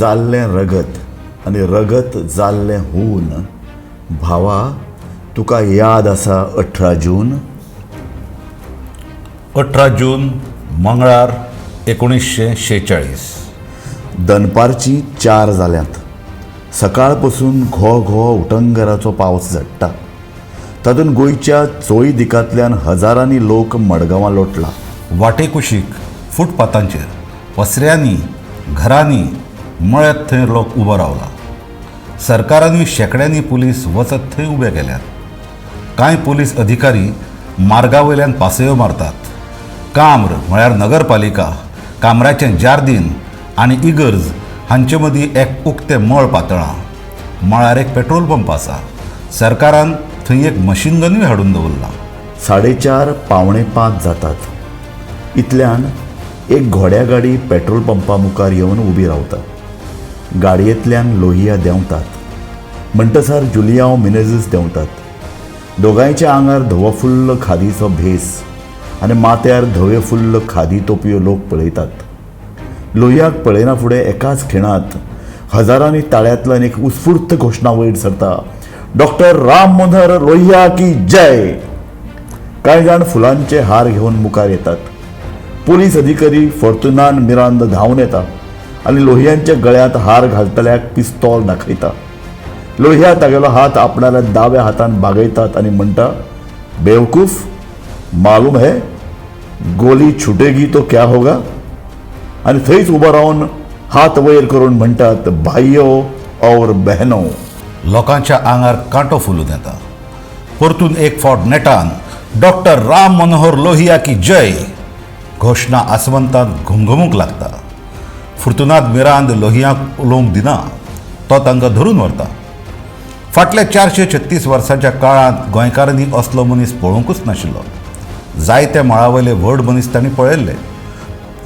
जाल्लें रगत आनी रगत जाल्लें हून. भावा, तुका याद आसा 18 जून? 18 जून मंगळार 1946. दनपारची 4 जाल्यांत. सकाळ पासून घो घो उटंगराचो पावस झडटा. तातूंत गोंयच्या चोय दिकांतल्यान हजारांनी लोक मडगांवां लोटला. वाटे कुशीक, फुटपाथांचेर, पसऱ्यांनी, घरांनी मळ्यात थंय लोक उबो रावला. सरकारानूय शेकड्यांनी पुलीस वचत थंय उबे केल्यात. कांय पुलीस अधिकारी मार्गावयल्यान पासयो मारतात. काम्र म्हळ्यार नगरपालिका, काम्राचें जार्दीन आनी इगर्ज हांचे मदीं एक उक्तें मळ पातळां. मळार एक पेट्रोल पंप आसा. सरकारान थंय एक मशीन गनूय हाडून दवरला. 4:30 पावणे 5 जातात. इतल्यान एक घोड्या गाडी पेट्रोल पंपा मुखार येवन उबी रावता. गाडयेंतल्यान लोहिया देंवतात. म्हणटसार जुलियांव मिनेझीस देंवतात. दोगांयच्या आंगार धवफुल्ल खादीचो भेस आनी माथ्यार धवे फुल्ल खादी तोपयो लोक पळयतात. लोहियाक पळयना फुडें एकाच खिणांत हजारांनी ताळ्यांतल्यान एक उत्स्फूर्त घोशणा वयर सरता. डॉक्टर राम मनोहर लोहिया की जय. कांय जाण फुलांचे हार घेवन मुखार येतात. पुलीस अधिकारी फॉर्तुनान मिरांद धांवन येता आनी लोहियांच्या गळ्यांत हार घालतल्याक पिस्तॉल दाखयता. लोहिया तागेलो हात आपणाल्या दाव्या हातान बागयतात आनी म्हणटा, बेवकूफ, मालूम है गोली छुटेगी तो क्या होगा. आनी थंयच उबो रावन हात वयर करून म्हणटात, भाईयो और बहनो. लोकांच्या आंगार कांटो फुलून येता. परतून एक फावट नेटान डॉक्टर राम मनोहर लोहिया की जय घोशणा आसमंतांत घुमघुमूंक लागता. फुर्तुनाद मिरांद लोहियांक उलोवंक दिना. तो तांकां धरून व्हरता. फाटल्या 436 वर्सांच्या काळांत गोंयकारांनी असलो मनीस पळोवंकूच नाशिल्लो. जायत्या मळावयले व्हड मनीस तांणी पळयल्ले.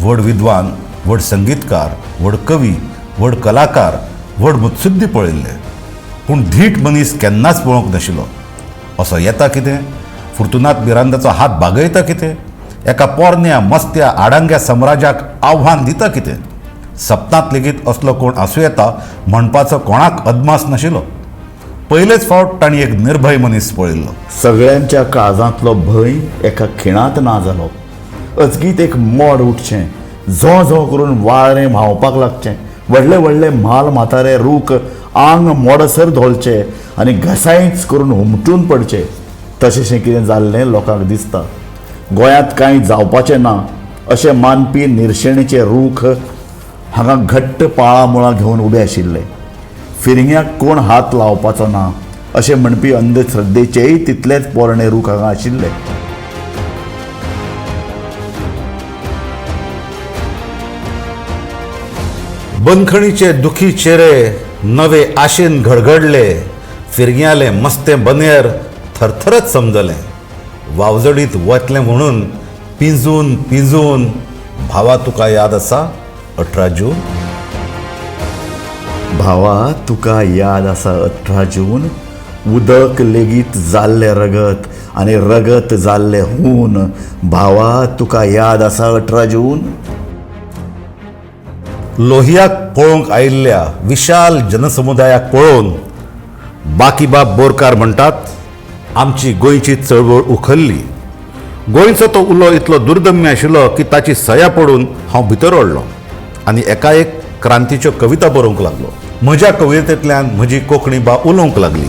व्हड विद्वान, व्हड संगीतकार, व्हड कवी, व्हड कलाकार, व्हड मुत्सुद्दी पळयल्ले. पूण धीट मनीस केन्नाच पळोवंक नाशिल्लो. असो येता कितें? फुर्तुनाद मिरांदाचो हात बागयता कितें? एका पोरन्या मस्त्या आडांग्या सम्राजाक आव्हान दिता कितें? सपनांत लेगीत असलो कोण आसूं येता म्हणपाचो कोणाक अदमास नाशिल्लो. पयलेच फावट तांणी एक निर्भय मनीस पळयल्लो. सगळ्यांच्या काळजांतलो भंय एका खिणांत ना जालो. अचकीत एक मोड उठचें, झो झो करून वाळें व्हांवपाक लागचें. व्हडले व्हडले म्हाल म्हातारे रूख आंग मोडसर धोलचे आनी घसायच करून हुमटून पडचे. तशेंशें कितें जाल्लें लोकांक दिसता. गोंयांत कांय जावपाचें ना अशें मानपी निरशेणेचे रूख हांगा घट्ट पाळामुळां घेवन उबे आशिल्ले. फिरग्यांक कोण हात लावपाचो ना अशें म्हणपी अंधश्रद्धेचेय तितलेच पोरणे रूख हांगा आशिल्ले. बंदखणीचे दुखी चेहरे नवे आशेन घडघडले. फिरग्याले मस्ते बनेर थरथरत समजलें. वावजडीत वतलें म्हणून पिंजून पिंजून. भावा, तुका याद आसा 18 जून? भावा, तुका याद आसा 18 जून? उदक लेगीत जाल्लें रगत आनी रगत जाल्लें हून. भावा, तुका याद आसा 18 जून? लोहियाक पळोवंक आयिल्ल्या विशाल जनसमुदायाक पळोवन बाकीबाब बोरकार म्हणटात, आमची गोंयची चळवळ उखल्ली. गोंयचो तो उलो इतलो दुर्दम्य आशिल्लो की ताची सया पडून हांव भितर ओडलो आनी एकाएक क्रांतीच्यो कविता बरोवंक लागलो. म्हज्या कवितेंतल्यान म्हजी कोंकणी बा उलोवंक लागली.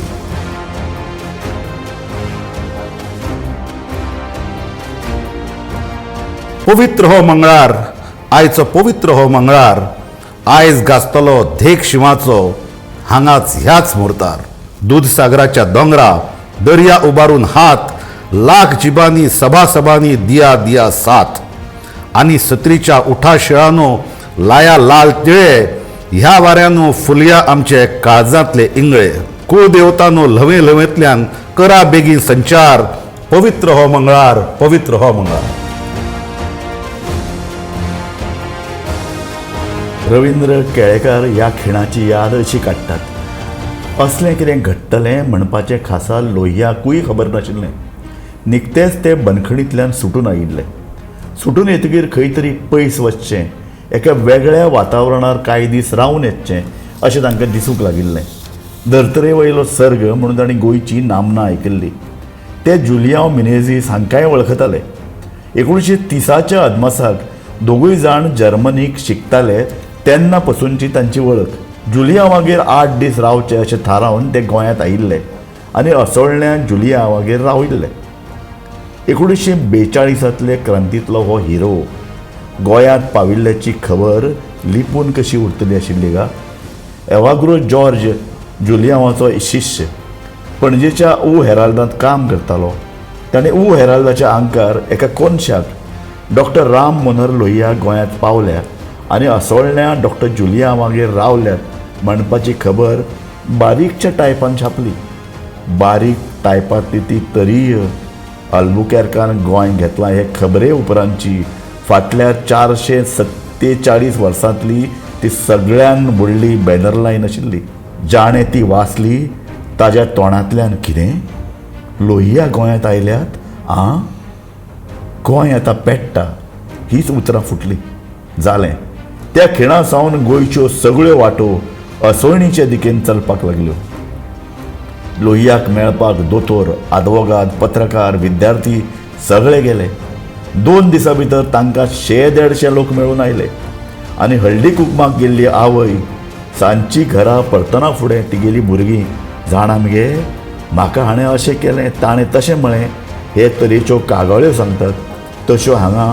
पवित्र हो मंगळार, आयचो पवित्र हो मंगळार. आयज गाजतलो धेक शिवाचो हांगाच ह्याच मुर्तार. दूदसागराच्या दोंगरा दर्या उबारून हात, लाख जिबांनी सभासभांनी दिया दिया साथ. आनी सत्रीच्या उठा शिळानो लाया लाल तिळे. ह्या वाऱ्यानो फुलया आमचे काळजांतले इंगळे. कुळदेवतानो ल्हवे ल्हवेंतल्यान करा बेगीन संचार. पवित्र हो मंगळार, पवित्र हो मंगळार. रवींद्र केळेकार ह्या खिणाची याद अशी काडटात. असलें कितें घडटलें म्हणपाचें खासा लोहियाकूय खबर नाशिल्लें. निकतेंच ते बंदखणींतल्यान सुटून आयिल्ले. सुटून येतकीर खंय तरी पयस वचचें एका वेगळ्या वातावरणार कांय दीस रावन येतचें अशें तांकां दिसूंक लागिल्लें. धर्तरे वयलो सर्ग म्हणून तांणी गोंयची नामना आयकल्ली. ते जुलियांव मिनेझीस हांकांय वळखताले. 1930च्या अदमासाक दोगूय जाण जर्मनीक शिकताले तेन्ना पसूनची तांची वळख. जुलियांवागेर 8 दीस रावचे अशें थारावन ते गोंयांत आयिल्ले आनी असोळण्यान जुलियांवागेर राविल्ले. 1942 क्रांतींतलो हो हिरो गोंयांत पाविल्ल्याची खबर लिपून कशी उरतली आशिल्ली गा. एवाग्रो जॉर्ज जुलियांवाचो शिश्य पणजेच्या ऊ हेराल्डांत काम करतालो. ताणें ऊ हेराल्डाच्या आंकार एका कोनशाक डॉक्टर राम मनोहर लोहिया गोंयांत पावल्या आनी असोळण्या डॉक्टर जुलियांवागेर रावल्यात म्हणपाची खबर बारीकच्या टायपान छापली. बारीक टायपांतली ती तरीय अल्बुकेर्कान गोंय घेतलां हे खबरे उपरांतची फाटल्या 447 वर्सांतली ती सगळ्यान व्हडली बॅनरलायन आशिल्ली. जाणें ती वाचली ताज्या तोंडांतल्यान कितें लोहिया गोंयांत आयल्यात गोंय आतां पेट्टा हीच उतरां फुटली. जालें. त्या खिणा सावन गोंयच्यो सगळ्यो वाटो असोळणीचे दिकेन चलपाक लागल्यो. लोहियाक मेळपाक दोतोर, आदवोगाद, पत्रकार, विद्यार्थी सगळे गेले. 2 दिसां भितर तांकां 100-150 लोक मेळून आयले आनी हळदी कुकमाक गेल्ली आवय सांजची घरा परतना फुडें तिगेली भुरगीं जाणा मगे म्हाका हाणें अशें केलें ताणें तशें म्हळें हे तरेच्यो कागाळ्यो सांगतात. तश्यो हांगा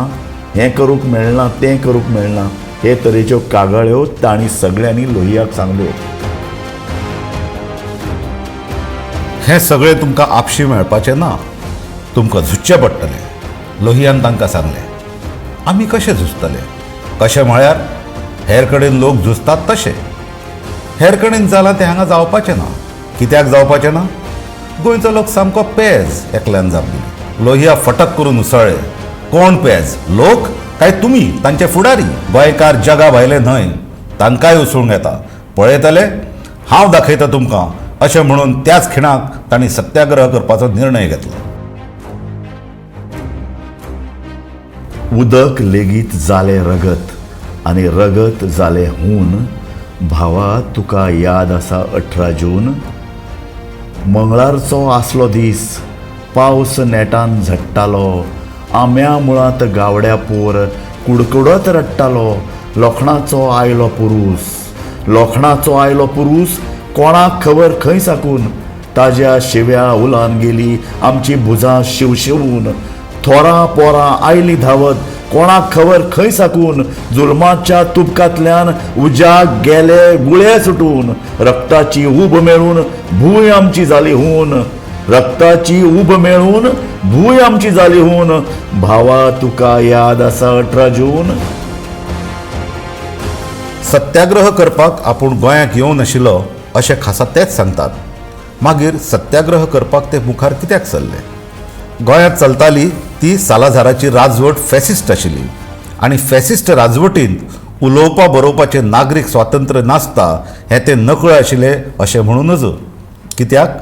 हें करूंक मेळना तें करूंक मेळना हे तरेच्यो कागाळ्यो तांणी सगळ्यांनी लोहियाक सांगल्यो. हें सगळें तुमकां आपशी मेळपाचें ना, तुमकां झुजचें पडटलें. लोहियान तांकां सांगलें. आमी कशें झुजतले? कशें म्हळ्यार हेर कडेन लोक झुजतात तशें. हेर कडेन जालां तें हांगा जावपाचें ना. कित्याक जावपाचें ना? गोंयचो लोक सामको पेज एकल्यान जापलो. लोहिया फटक करून उसळ्ळे. कोण पेज? लोक काय तुमी तांचे फुडारी? गोंयकार जगा भायले न्हय, तांकांय उसळूंक येता. पळयतले हांव दाखयता तुमकां अशें म्हणून त्याच खिणाक तांणी सत्याग्रह करपाचो निर्णय घेतलो. उदक लेगीत जालें रगत आनी रगत जालें हून. भावा तुका याद आसा 18 जून? मंगळारचो आसलो दीस. पावस नेटान झडटालो. आंब्या मुळांत गावड्या पोर कुडकुडत रडटालो. लोखणाचो आयलो पुरूस. लोखणाचो आयलो पुरूस कोणाक खबर खंय साकून. ताज्या शिव्या उलान गेली आमची भुजां शिवशिवून. थोरां पोरां आयलीं धांवत कोणाक खबर खंय साकून. जुल्माच्या तुबकांतल्यान उज्याक गेले गुळे सुटून. रक्ताची उब मेळून भूंय आमची जाली हून. रक्ताची उब मेळून भूंय आमची जाली हून. भावा तुका याद आसा 18 जून? सत्याग्रह करपाक आपूण गोंयांत येवं नाशिल्लो अशें खासा तेच सांगतात. मागीर सत्याग्रह करपाक ते मुखार कित्याक चल्ले? गोंयांत चलताली ती सालाझाराची राजवट फॅसिस्ट आशिल्ली आनी फॅसिस्ट राजवटींत उलोवपा बरोवपाचें नागरीक स्वातंत्र्य नासता हें ते नकळो आशिल्लें अशें म्हणूनच. कित्याक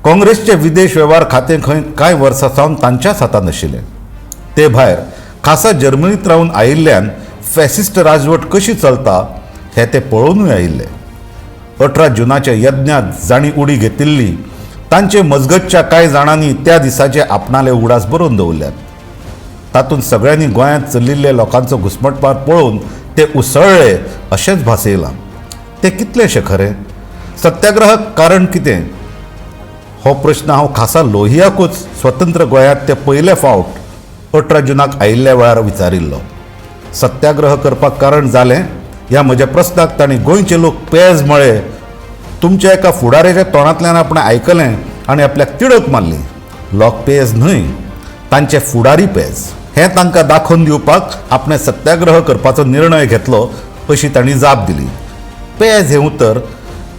काँग्रेसचें विदेश वेव्हार खातें खंय कांय वर्सां सावन तांच्याच हातांत आशिल्लें. ते भायर खासा जर्मनींत रावन आयिल्ल्यान फॅसिस्ट राजवट कशी चलता हें ते पळोवनूय आयिल्ले. 18 जुनाच्या यज्ञात जाणी उडी घेतिल्ली तांचे मजगतच्या कांय जाणांनी त्या दिसाचे आपणाले उडास बरोवन दवरल्यात. तातूंत सगळ्यांनी गोंयांत चलिल्ल्या लोकांचो घुसमटमार पळोवन ते उसळ्ळे अशेंच भासयलां. ते कितलेशें खरें? सत्याग्रहाक कारण कितें? हो प्रश्न हांव खासा लोहियाकूच स्वतंत्र गोंयांत ते पयले फावट 18 जुनाक आयिल्ल्या वेळार विचारिल्लो. सत्याग्रह करपाक कारण जालें ह्या म्हज्या प्रस्नाक तांणी गोंयचे लोक पेज म्हळे. तुमच्या एका फुडाऱ्याच्या तोंडांतल्यान आपणें आयकलें आनी आपल्याक तिडक मारली. लोक पेज न्हय, तांचे फुडारी पेज. हें तांकां दाखोवन दिवपाक आपणें सत्याग्रह करपाचो निर्णय घेतलो अशी तांणी जाप दिली. पेज हें उतर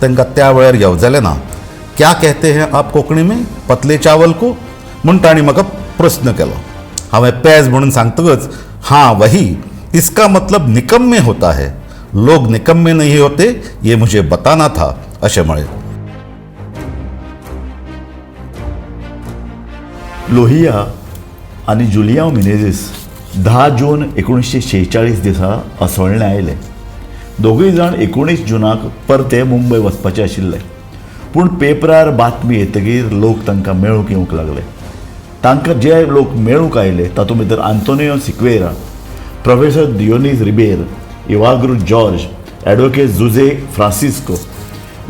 तांकां त्या वेळार येवजलें ना. क्या कहते हैं आप कोंकणी में? पतले चावल को? म्हूण तांणी म्हाका प्रस्न केलो. हांवें पेज म्हणून सांगतकच हाँ वही, इसका मतलब निकम्मे होता है. लोग निकम्मे नहीं होते ये मुझे बताना था अशें म्हळें. लोहिया आनी जुलियांव मिनेझीस 10 जून 1946 दिसा असोळणें आयलें. दोगूय जाण 19 जूनाक परते मुंबय वचपाचे आशिल्ले. पूण पेपरार बातमी येतकीर लोक तांकां मेळूंक येवंक लागले. तांकां जे लोक मेळूंक आयले तातूंत भितर आंतोनियो सिक्वेरा, प्रोफेसर दियोनीज रिबेर, इवाग्रो जॉर्ज, ॲडव्होकेट जुझे फ्रांसिस्को,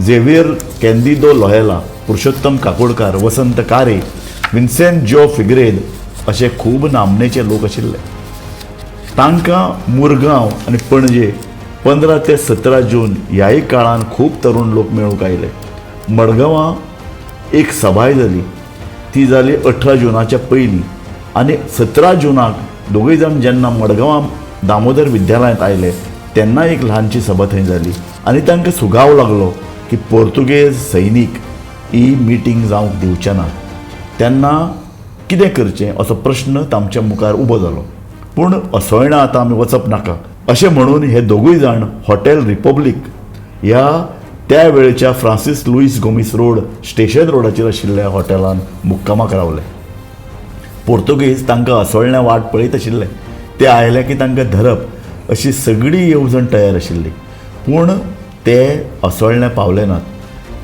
झेवियर कॅन्दिदो लोहेला, पुरुषोत्तम काकोडकार, वसंत कारे, विन्सेंट जो फिग्रेद असे खूब नामनेचे लोक आशिल्ले. तांकां मुरगांव आनी पणजे 15 ते 17 जून ह्याय काळान खूब तरुण लोक मेळूंक आयले. मडगांवां एक सभाय जाली. ती जाली 18 जूनाच्या पयलीं आनी 17 जूनाक दोगूय जाण जेन्ना मडगांवां दामोदर विद्यालयांत आयले तेन्ना एक ल्हानशी सभा थंय जाली आनी तांकां सुगाव लागलो की पोर्तुगेज सैनीक ही मिटींग जावंक दिवचे ना. तेन्ना कितें करचें असो प्रश्न तांच्या मुखार उबो जालो. पूण असोळणा आतां आमी वचप नाका अशें म्हणून हे दोगूय जाण हॉटेल रिपब्लीक ह्या त्या वेळेच्या फ्रांसीस लुईस गोमिस रोड स्टेशन रोडाचेर आशिल्ल्या हॉटेलान मुक्कामाक रावले. पोर्तुगेज तांकां असोळण्या वाट पळयत आशिल्ले. ते आयले की तांकां धरप अशी सगळी येवजण तयार आशिल्ली. पूण ते असोळण्या पावले नात.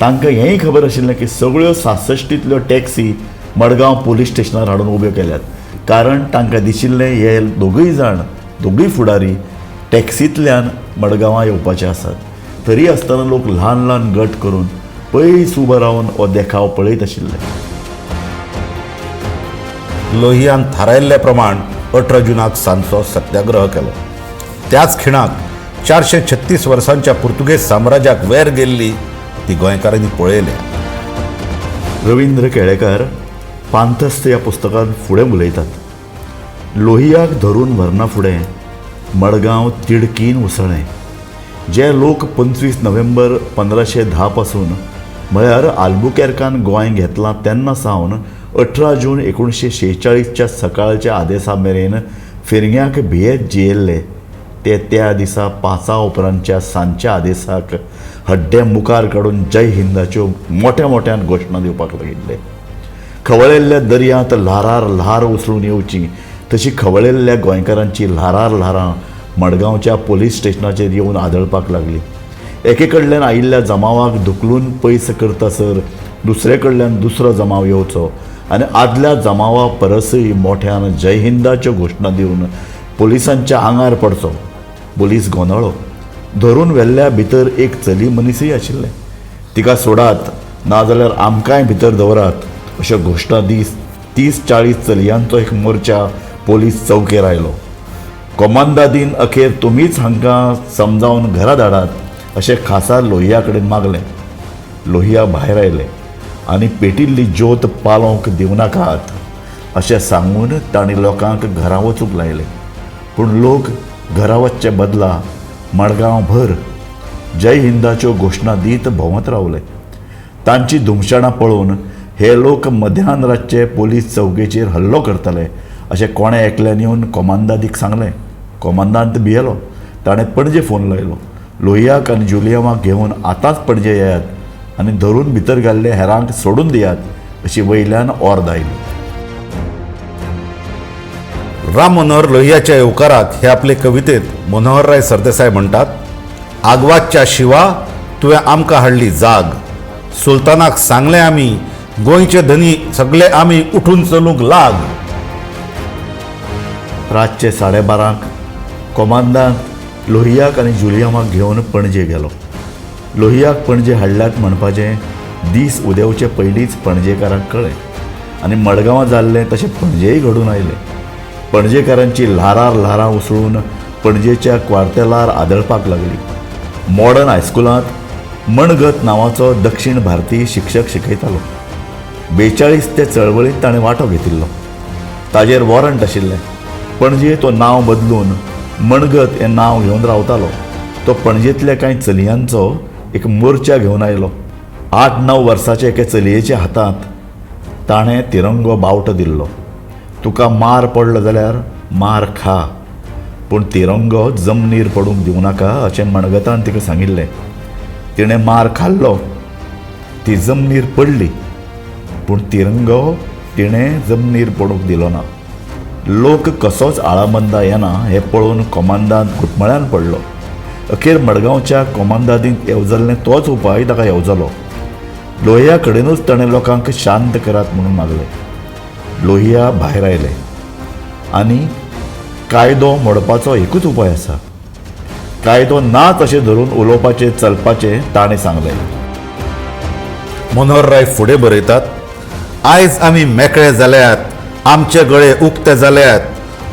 तांकां हेंय खबर आशिल्लें की सगळ्यो 66तल्यो टॅक्सी मडगांव पुलीस स्टेशनार हाडून उब्यो केल्यात. कारण तांकां दिशिल्लें हे दोगूय फुडारी टॅक्सींतल्यान मडगांवां येवपाचे आसात. तरी आसतना लोक ल्हान ल्हान गट करून पयस उबो रावन हो देखाव पळयत आशिल्ले. लोहियान थारायल्ले प्रमाण 18 जूनाक सांजचो सत्याग्रह केलो. त्याच खिणाक 436 वर्सांच्या पुर्तुगेज साम्राज्याक वयर गेल्ली ती गोंयकारांनी पळयल्या. रवींद्र केळेकार पांथस्त ह्या पुस्तकांत फुडें उलयतात. लोहियाक धरून व्हरना फुडें मडगांव तिडकीन उसळ्ळें. जे लोक 25 नोव्हेंबर 1510 पासून म्हळ्यार आल्बुकेर्कान गोंय घेतलां तेन्ना सावन 18 जून 1946च्या सकाळच्या आदेसा मेरेन फिरग्यांक भियेत जियेल्ले ते त्या दिसा 5 उपरांतच्या सांजच्या आदेसाक हड्डे मुखार काडून जय हिंदाच्यो मोठ्या मोठ्यान घोशणा दिवपाक लागिल्ले. खवळिल्ल्या दर्यांत ल्हारार ल्हार उसळून येवची तशी खवळिल्ल्या गोंयकारांची ल्हारार ल्हारां मडगांवच्या पुलीस स्टेशनाचेर येवन आदळपाक लागली. एके कडल्यान आयिल्ल्या जमावाक धुकलून पयस करतासर दुसरे कडल्यान दुसरो जमाव येवचो आनी आदल्या जमावा परसय मोठ्यान जय हिंदाच्यो घोशणा दिवन पुलिसांच्या आंगार पडचो. पुलीस गोंदळ्ळो. धरून व्हेल्ल्या भितर एक चली मनीसय आशिल्लें. तिका सोडात नाजाल्यार आमकांय भितर दवरात अश्यो घोशणा दीस 30-40 चलयांचो एक मोर्चा पोलीस चौकेर आयलो. कोमांदादीन अखेर तुमीच हांकां समजावन घरा धाडात अशें खासा लोहिया कडेन मागलें. लोहिया भायर आयले आनी पेटिल्ली ज्योत पालोवंक दिवनाकात अशें सांगून तांणी लोकांक घरा वचूंक लायलें. पूण लोक घरा वचचे बदला मडगांव भर जय हिंदाच्यो घोशणा दीत भोंवत रावले. तांची धुमशाणां पळोवन हे लोक मध्यान रातचे पोलीस चौकेचेर हल्लो करतले अशें कोणे एकल्यान येवन कोमांदादीक सांगलें. कोमांदांत भियेलो. ताणें पणजे फोन लायलो. लोहियाक आनी जुलियमाक घेवन आतांच पणजे येयात आनी धरून भितर घाल्ले हेरांक सोडून दियात अशी वयल्यान ऑर्द आयली. राम मनोहर लोहियाच्या येवकाराक हे आपले कवितेत मनोहरराय सरदेसाय म्हणटात, आगवाच्या शिवा तुवें आमकां हाडली जाग, सुलतानाक सांगलें आमी गोंयचे धनी सगळे आमी उठून चलूंक लाग. रातचे 12:30 कोमांदांत लोहियाक आनी जुलियमाक घेवन पणजे गेलो. लोहियाक पणजे हाडल्यात म्हणपाचें दीस उदेवचे पयलींच पणजेकारांक कळ्ळें आनी मडगांवां जाल्लें तशें पणजेय घडून आयलें. पणजेकारांची ल्हारार ल्हारां उसळून पणजेच्या क्वार्तेलार आदळपाक लागली. मॉडर्न हायस्कुलांत मणगत नांवाचो दक्षिण भारतीय शिक्षक शिकयतालो. 42 ते चळवळींत ताणें वांटो घेतिल्लो. ताजेर वॉरंट आशिल्लें. पणजे तो नांव बदलून मणगत हें नांव घेवन रावतालो. तो पणजेंतल्या कांय चलयांचो एक मोर्चा घेवन आयलो. 8-9 वर्साचे एके चलयेच्या हातांत ताणें तिरंगो बावटो दिल्लो. तुका मार पडलो जाल्यार मार खा, पूण तिरंगो जमनीर पडूंक दिवनाका अशें मणगतान तिका सांगिल्लें. तिणें मार खाल्लो. ती जमनीर पडली, पूण तिरंगो तिणें जमनीर पडूंक दिलो ना. लोक कसोच आळामंदा येना हें पळोवन कोमांदान घुटमळ्यान पडलो. अखेर मडगांवच्या कोमांदादीक येवजल्ले तोच उपाय ताका येवजलो. लोहिया कडेनूच ताणें लोकांक शांत करात म्हणून मागलें. लोहिया भायर आयले आनी कायदो मोडपाचो एकूच उपाय आसा. कायदो ना तशें धरून उलोवपाचें चलपाचें ताणें सांगलें. मनोहर राय फुडें बरयतात, आयज आमी मेकळे जाल्यात, आमचे गळे उक्ते जाल्यात,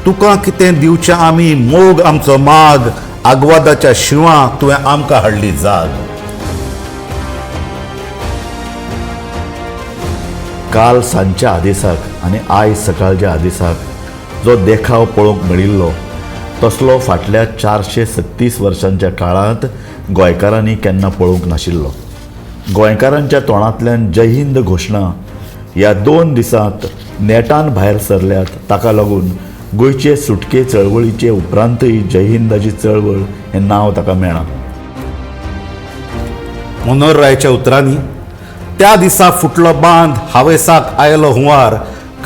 तुका कितें दिवचें आमी मोग आमचो माग, आग्वादाच्या शिवां तुवें आमकां हाडली जाग. काल सांजच्या आदेसाक आनी आयज सकाळच्या आदेसाक जो देखाव पळोवंक मेळिल्लो तसलो फाटल्या 436 वर्सांच्या काळांत गोंयकारांनी केन्ना पळोवंक नाशिल्लो. गोंयकारांच्या तोंडांतल्यान जय हिंद घोशणा ह्या 2 दिसांत नेटान भायर सरल्यात. ताका लागून गोंयचे सुटके चळवळीचे उपरांतय जय हिंदाची चळवळ हें नांव ताका मेळ्ळां. मनोहर रायच्या उतरांनी, त्या दिसा फुटलो बांद, हावेसाक आयलो हुंवार,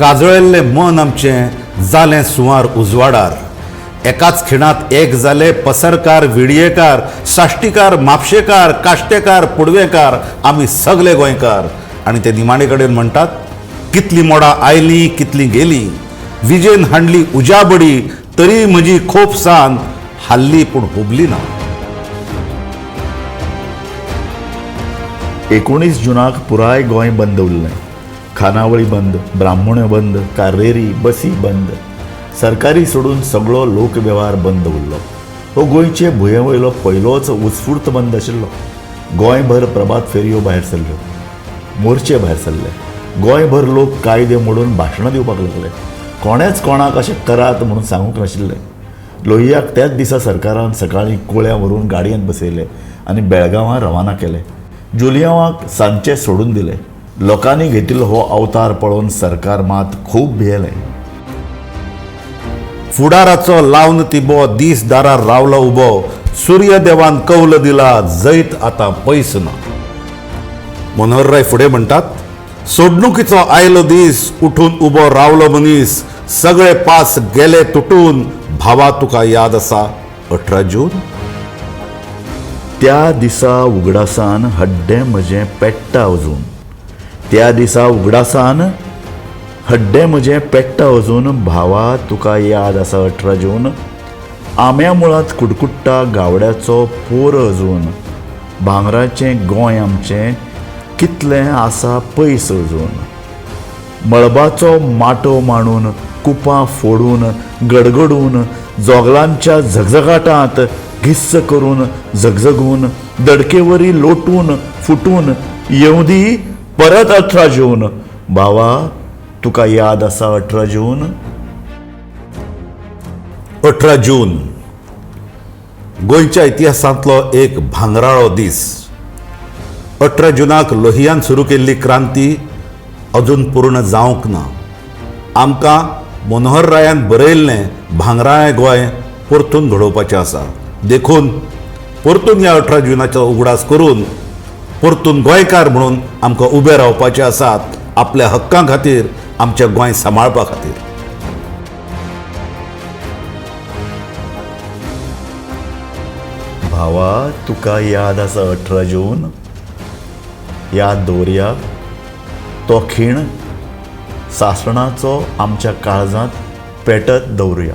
काजळिल्लें मन आमचें जालें सुवार उजवाडार. एकाच खिणात एक जाले पसरकार, विडयेकार, साश्टीकार, म्हापशेकार, काश्टेकार, पुडवेकार, आमी सगळे गोंयकार. आनी ते निमाणे कडेन म्हणटात, कितलीं मोडां आयलीं, कितलीं गेलीं, विजेन हाडली उजाबडी, तरी म्हजी खोप सान हाल्ली पूण हुबली ना. 19 जुनाक पुराय गोंय बंद उरलें. खानावळी बंद, ब्राह्मण्य बंद, कार्रेरी, बसी बंद. सरकारी सोडून सगळो लोकवेव्हार बंद उरलो. हो गोंयचे भुंयेवयलो पयलोच उत्स्फूर्त बंद आशिल्लो. गोंयभर प्रभात फेरयो भायर सरल्यो, मोर्चे भायर सरले. गोंयभर लोक कायदे मोडून भाशणां दिवपाक लागले. कोणेच कोणाक अशें करात म्हणून सांगूंक नाशिल्लें. लोहियाक त्याच दिसा सरकारान सकाळीं कुळ्या व्हरून गाडयेंत बसयले आनी बेळगांवां रवाना केले. जुलियांवाक सांजचे सोडून दिले. लोकांनी घेतिल्लो हो अवतार पळोवन सरकार मात खूब भियेलें. फुडाराचो लावन तिबो दीस दारार रावलो उबो, सूर्यदेवान कौल दिला, जैत आतां पयस ना. मनोहर राय फुडें म्हणटात, सोडणुकीचो आयलो दीस, उठून उबो रावलो मनीस, सगळे पास गेले तुटून, भावा तुका याद आसा 18 जून. त्या दिसा उगडासान हड्डें म्हजें पेट्टा अजून. त्या दिसा उगडासान हड्डें म्हजें पेट्टा अजून, भावा तुका याद आसा 18 जून. आंब्या मुळांत कुडकुडटा गावड्याचो पोर अजून, भांगराचें गोंय आमचें कितलें आसा पयस अजून. मळबाचो माटो मांडून, कुपां फोडून, गडगडून, जोगलांच्या झगझगाटांत घिस्स करून, झगझगून, दडकेवरी लोटून, फुटून, येवदी परत 18 जून. भावा तुका याद आसा 18 जून. 18 जून गोंयच्या इतिहासांतलो एक भांगराळो दीस. 18 जुनाक लोहियान सुरू केल्ली क्रांती अजून पूर्ण जावंक ना. आमकां मनोहर रायान बरयल्लें भांगराळें गोंय परतून घडोवपाचें आसा. देखून परतून ह्या 18 जुनाचो उगडास करून परतून गोंयकार म्हणून आमकां उबे रावपाचें आसात, आपल्या हक्कां खातीर, आमचें गोंय सांबाळपा खातीर. भावा तुका याद आसा 18 जून. याद दवरया. तो खीण सासणाचो आमच्या काळजांत पेटत दवरुया.